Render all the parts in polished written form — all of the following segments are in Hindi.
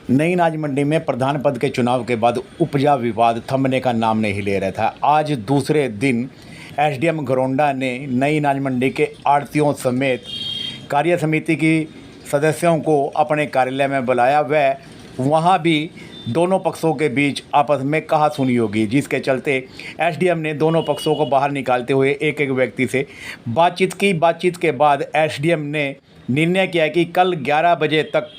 नई अनाज मंडी में प्रधान पद के चुनाव के बाद उपजा विवाद थमने का नाम नहीं ले रहा था। आज दूसरे दिन एसडीएम घरोंडा ने नई अनाज मंडी के आढ़तियों समेत कार्य समिति की सदस्यों को अपने कार्यालय में बुलाया। वह वहां भी दोनों पक्षों के बीच आपस में कहासुनी होगी, जिसके चलते एसडीएम ने दोनों पक्षों को बाहर निकालते हुए एक एक व्यक्ति से बातचीत की। बातचीत के बाद एसडीएम ने निर्णय किया कि कल 11 बजे तक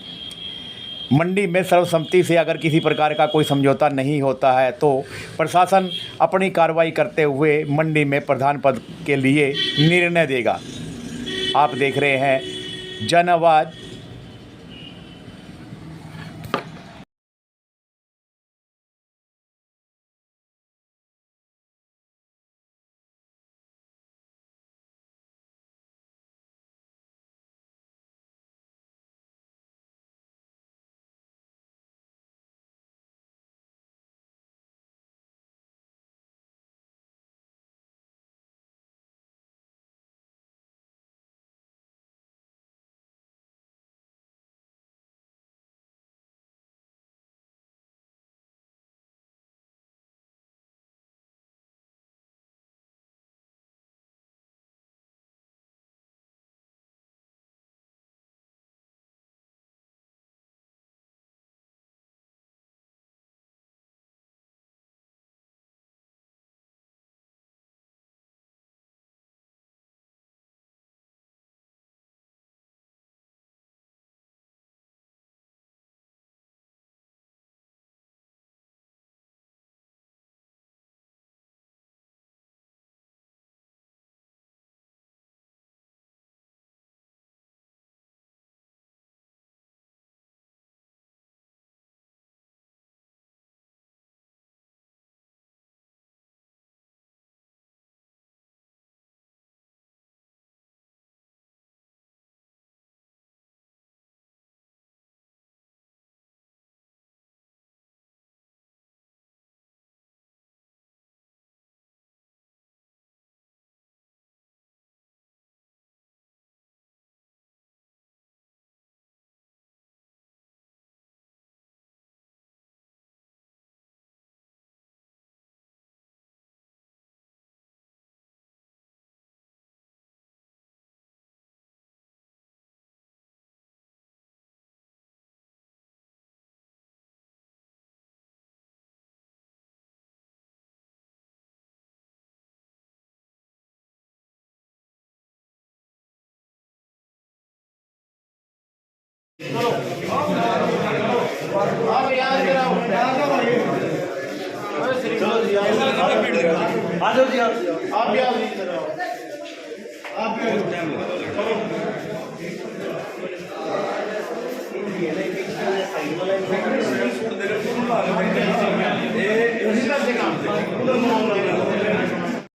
मंडी में सर्वसम्मति से अगर किसी प्रकार का कोई समझौता नहीं होता है तो प्रशासन अपनी कार्रवाई करते हुए मंडी में प्रधान पद के लिए निर्णय देगा। आप देख रहे हैं जन आवाज़।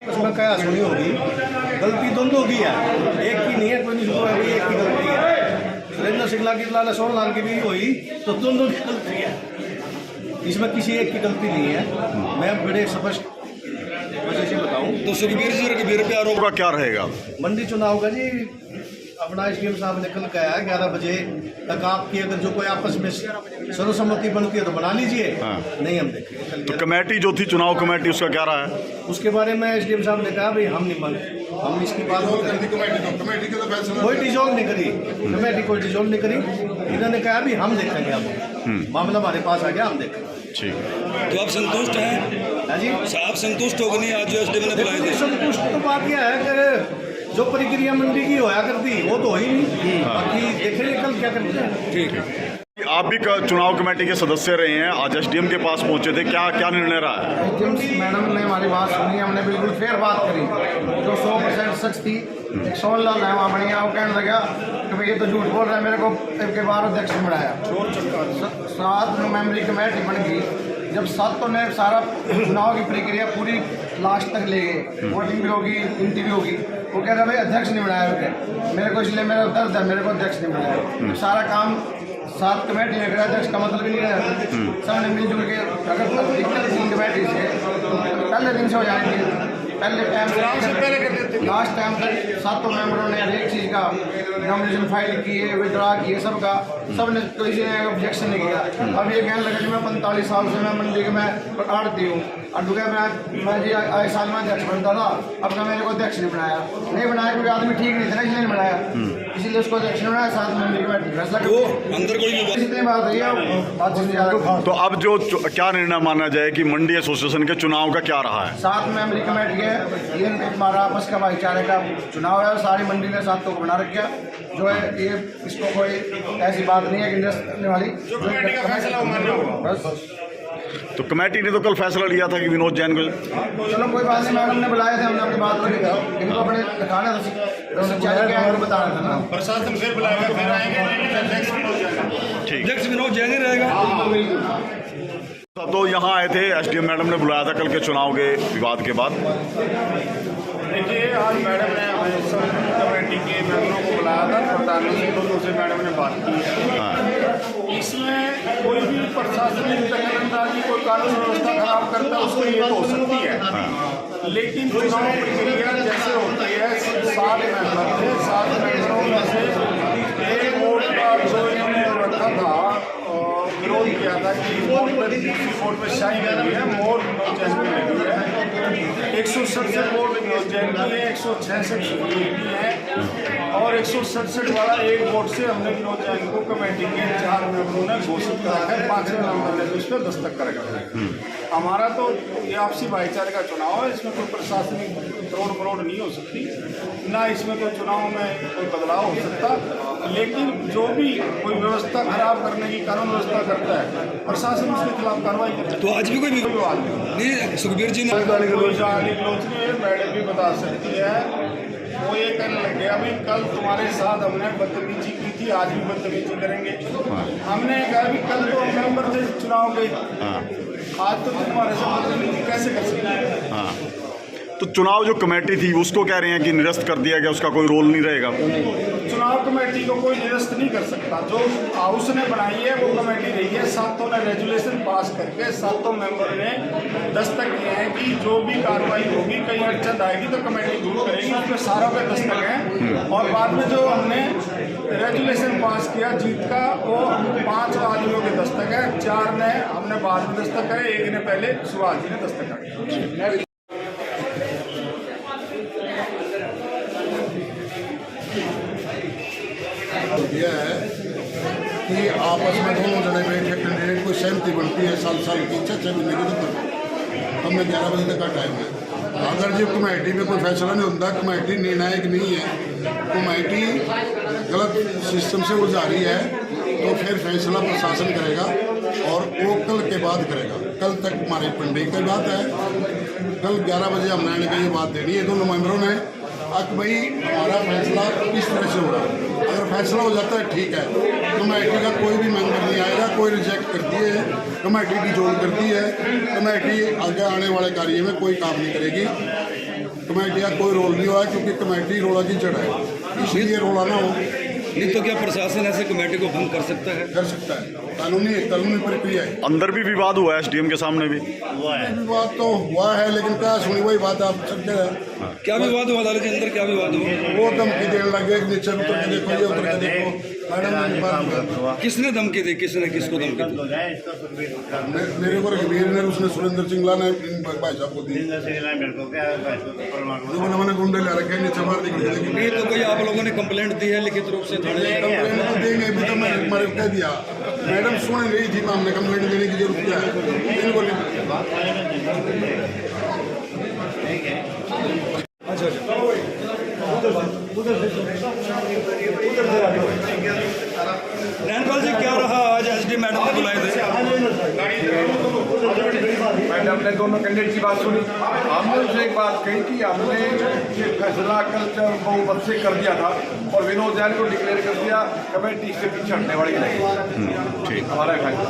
उसमें क्या सुनी होगी, गलती दोनों की है, एक की नहीं है, कोई नहीं सुना है, एक की गलती है। सुरेंद्र सिंगला की लाल सोन लाल की भी हुई तो दोनों की गलती है, इसमें किसी एक की गलती नहीं है। मैं बड़े स्पष्ट वजह से बताऊं तो सुखबीर जी पे आरोप का क्या रहेगा? मंडी चुनाव का जी अपना एसडीएम साहब ने कल कहा है 11 बजे तक आपकी अगर जो कोई आपस में सर्वसम्मति बनती है तो बना लीजिए। हाँ। नहीं हम देखेंगे। तो कमेटी जो थी चुनाव कमेटी उसका क्या रहा है? उसके बारे में एसडीएम साहब ने कहा भाई हम नहीं हम इसकी बात कोई डिजोल्व नहीं करी, कमेटी कोई डिजोल्व नहीं करी। इन्होंने कहा भी हम देखेंगे, अब मामला हमारे पास आ गया, हम देखेंगे। ठीक है, तो आप संतुष्ट हैं? जी आप संतुष्ट हो गए नहीं? आज जो एसडीएम ने बुलाए थे संतुष्ट तो बात यह है कि जो प्रक्रिया मंडी की होया करती वो तो हो ही नहीं, बाकी देखेंगे कल क्या करते हैं। ठीक है। आप भी चुनाव कमेटी के सदस्य रहे हैं, आज एसडीएम के पास पहुंचे थे, क्या क्या निर्णय रहा है? मैडम ने हमारी बात सुनी, हमने बिल्कुल फेयर बात करी जो 100% सच थी। एक सोल लाल है वहाँ बढ़िया, वो कहने लगा कि भाई ये तो झूठ बोल रहा है, मेरे को एक बार अध्यक्ष ने बनाया। 7 मेंबरी कमेटी बन गई। जब 7 ने सारा चुनाव की प्रक्रिया पूरी लास्ट तक ले गए, वोटिंग भी होगी, गिनती भी होगी, वो कह रहा भाई अध्यक्ष नहीं बनाया मेरे को, इसलिए मेरा दर्द है, मेरे को अध्यक्ष नहीं बनाया। सारा काम 7 कमेटी ने करा, अध्यक्ष का मतलब ही नहीं रहा। सबने मिलजुल के अगर दिक्कत थी कमेटी से पहले दिन से हो जाएंगे, पहले टाइम से पहले करते थे, लास्ट टाइम तक सातों मेंबरों ने हर एक चीज़ का नॉमिनेशन फाइल किए, विड्रा किए, सबका सबने किसी ने ऑब्जेक्शन नहीं किया। अब ये कहने लगा कि मैं 45 साल से मैं मंडी के मैं आड़ती हूँ और दुआ मैं जी आए साल में अध्यक्ष बनता था, अब का मेरे को अध्यक्ष नहीं बनाया क्योंकि आदमी ठीक नहीं था ना, इसलिए नहीं बनाया, इसीलिए उसको अध्यक्ष नहीं बनाया। साथ में मंडी में फैसला अंदर कोई इतनी बात हुई है, बात से ज़्यादा। तो अब जो क्या निर्णय माना जाए कि मंडी एसोसिएशन के चुनाव का क्या रहा है? 7 मेंबरी कमेटी है, ये हमारा आपस का भाईचारे का चुनाव है, सारी मंडी ने 7 को बना रखा जो है, ये इसको कोई ऐसी बात नहीं है कि निरस्त करने वाली, जो कमेटी का फैसला बस। तो कमेटी ने तो कल फैसला लिया था कि विनोद जैन को, चलो कोई बात नहीं, मैडम ने बुलाए थे, हमने अपनी बात करी, इनको अपने दिखाना था, सच्चाई क्या है बता रहा था ना। प्रशासन फिर बुलाएगा, फिर आएंगे, ठीक। अध्यक्ष विनोद जैन ही रहेगा। तो यहाँ आए थे, एसडीएम मैडम ने बुलाया था कल के चुनाव के विवाद के बाद। देखिए, आज मैडम ने हमें सब कमेटी के मेंबरों को बुलाया था, प्रधानों से दोनों से मैडम ने बात की है। इसमें कोई भी प्रशासनिक दखलंदाजी, कोई कानून व्यवस्था खराब करता है, उसको ये तो हो सकती है, लेकिन चुनाव प्रक्रिया जैसे होती है, 7 मेंबर थे, 7 मेंबरों में से एक वोट का जो इन्होंने रखा था, विरोध किया था कि वोट पर शाही लगी है, मोर विनोद जैन की लगी है, 167 वोट विनोद जैन की है, 166 की है, और 167 वाला एक वोट से हमने विनोद जैन को कमेटी के 4 मेंबरों ने घोषित करा है, 5वें मेंबर ने उस पर दस्तक करेगा। हमारा तो ये आपसी भाईचारे का चुनाव है, इसमें कोई प्रशासनिक तोड़ नहीं हो सकती, ना इसमें कोई चुनाव में कोई बदलाव हो सकता, लेकिन जो भी कोई व्यवस्था खराब करने की कानून व्यवस्था करता है, प्रशासन उसके खिलाफ कार्रवाई करता है। तो आज भी कोई विवाद नहीं, सुखबीर जी ने मैडम भी बता सकती है, वो ये कहने लग गया अभी कल तुम्हारे साथ हमने बदतमीजी की थी, आज भी बदतमीजी करेंगे। हमने कहा कि कल तो मेंबर थे चुनाव के, आज तो तुम्हारे साथ बदतमीजी कैसे कर सकते हैं? तो चुनाव जो कमेटी थी उसको कह रहे हैं कि निरस्त कर दिया गया, उसका कोई रोल नहीं रहेगा। चुनाव कमेटी को कोई निरस्त नहीं कर सकता, जो हाउस ने बनाई है वो कमेटी रही है, 7 ने रेजुलेशन पास करके 7 मेंबर ने दस्तक किए हैं कि जो भी कार्रवाई होगी, कहीं अड़चन आएगी तो कमेटी दूर करेगी, उसमें सारों के दस्तक हैं। और बाद में जो हमने रेजुलेशन पास किया जीत का, वो 5 आदमियों के दस्तक है, 4 ने हमने बाद में दस्तक करे, 1 ने पहले सुभाष जी ने दस्तक करे। यह है कि आपस में दोनों जने बैठे कैंडिडेट कोई सहमति बनती है, साल की 6 महीने की, तो हमने 11 बजे तक का टाइम है। अगर जब कमेटी में कोई फैसला नहीं होता, कमेटी निर्णायक नहीं है, कमेटी गलत सिस्टम से उलझा रही है, तो फिर फैसला प्रशासन करेगा और वो कल के बाद करेगा। कल तक हमारी पंडित की बात है, कल 11 बजे हमने ये बात देनी है दोनों मेंबरों ने, अब भाई हमारा फैसला किस तरह से होगा। अगर फैसला हो जाता है ठीक है, कमेटी का कोई भी मेंबर नहीं आएगा, कोई रिजेक्ट करती है, कमेटी डिसॉल्व करती है, कमेटी आगे आने वाले कार्य में कोई काम नहीं करेगी, कमेटी का कोई रोल नहीं हुआ, क्योंकि कमेटी रोड़ा की जड़ है, इसलिए रोड़ा ना हो। नहीं तो क्या प्रशासन ऐसे कमेटी को भंग कर सकता है? कर सकता है, कानूनी प्रक्रिया है। अंदर भी विवाद हुआ है, एसडीएम के सामने भी विवाद तो हुआ है, लेकिन क्या सुनी वही बात आप सकते हैं। क्या विवाद हुआ था, लेकिन अंदर क्या विवाद हुआ? वो धमकी देने लगे, नीचे उतर के देखो, ये उतर के देखो, मैडम किसने धमकी दी, किसने किसको धमकी दी? मेरे को रघुवीर ने, उसने सुरेंद्र सिंगला ने भाई साहब को दी, मैंने गुंडे ले रखे नीचे मार दी। नहीं तो कोई आप लोगों ने कंप्लेंट दी है लिखित रूप से थाने? कंप्लेंट तो देंगे, अभी तो मैंने कह दिया, मैडम सुन रही थी, हमने कंप्लेंट देने की जरूरत क्या है। अच्छा रैनपाल जी, क्या रहा आज एसडी मैडम ने बुलाए थे? मैडम ने दोनों कैंडिडेट की बात सुनी, हमने उनसे एक बात कही कि हमने ये फैसला कल बहुमत से कर दिया था और विनोद जैन को डिक्लेयर कर दिया, कमेटी इससे पीछे हटने वाली नहीं। ठीक, हमारा फैसला।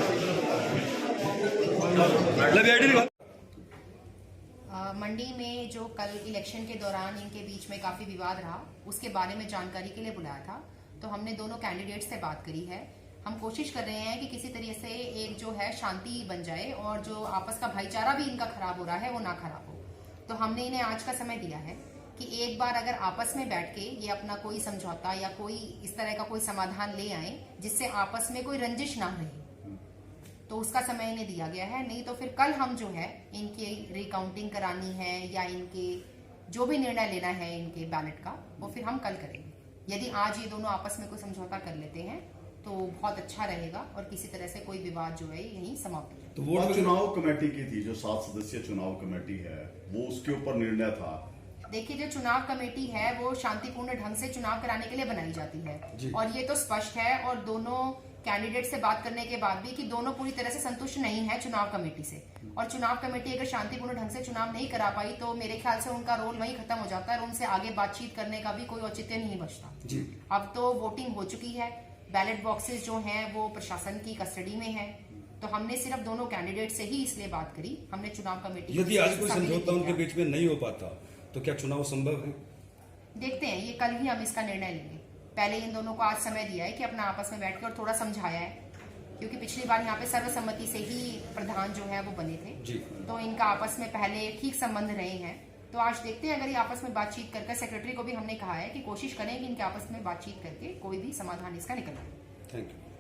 मंडी में जो कल इलेक्शन के दौरान इनके बीच में काफ़ी विवाद रहा, उसके बारे में जानकारी के लिए बुलाया था। तो हमने दोनों कैंडिडेट से बात करी है। हम कोशिश कर रहे हैं कि किसी तरीके से एक जो है शांति बन जाए और जो आपस का भाईचारा भी इनका खराब हो रहा है वो ना खराब हो। तो हमने इन्हें आज का समय दिया है कि एक बार अगर आपस में बैठ के ये अपना कोई समझौता या कोई इस तरह का कोई समाधान ले आए जिससे आपस में कोई रंजिश ना रहे, तो उसका समय इन्हें दिया गया है। नहीं तो फिर कल हम जो है इनकी रिकाउंटिंग करानी है या इनके जो भी निर्णय लेना है इनके बैलेट का, वो फिर हम कल करेंगे। यदि आज ये दोनों आपस में कोई समझौता कर लेते हैं तो बहुत अच्छा रहेगा और किसी तरह से कोई विवाद जो है यहीं समाप्त हो जाए। तो वो वोट चुनाव कमेटी की थी जो 7 सदस्यीय चुनाव कमेटी है, वो उसके ऊपर निर्णय था। देखिए, जो चुनाव कमेटी है वो शांतिपूर्ण ढंग से चुनाव कराने के लिए बनाई जाती है और ये तो स्पष्ट है, और दोनों कैंडिडेट से बात करने के बाद भी कि दोनों पूरी तरह से संतुष्ट नहीं है चुनाव कमेटी से, और चुनाव कमेटी अगर शांतिपूर्ण ढंग से चुनाव नहीं करा पाई तो मेरे ख्याल से उनका रोल वहीं खत्म हो जाता है और उनसे आगे बातचीत करने का भी कोई औचित्य नहीं बचता। अब तो वोटिंग हो चुकी है, बैलेट बॉक्सेस जो हैं वो प्रशासन की कस्टडी में है, तो हमने सिर्फ दोनों कैंडिडेट से ही इसलिए बात करी। हमने चुनाव कमेटी यदि आज कोई समझौता उनके बीच में नहीं हो पाता तो क्या चुनाव संभव है? देखते हैं, ये कल ही हम इसका निर्णय लेंगे। पहले इन दोनों को आज समय दिया है कि अपना आपस में बैठ के और थोड़ा समझाया है, क्योंकि पिछली बार यहाँ पे सर्वसम्मति से ही प्रधान जो है वो बने थे, तो इनका आपस में पहले ठीक संबंध रहे हैं। तो आज देखते हैं, अगर ये आपस में बातचीत करके, सेक्रेटरी को भी हमने कहा है कि कोशिश करें कि इनके आपस में बातचीत करके कोई भी समाधान इसका निकल आए। Thank you.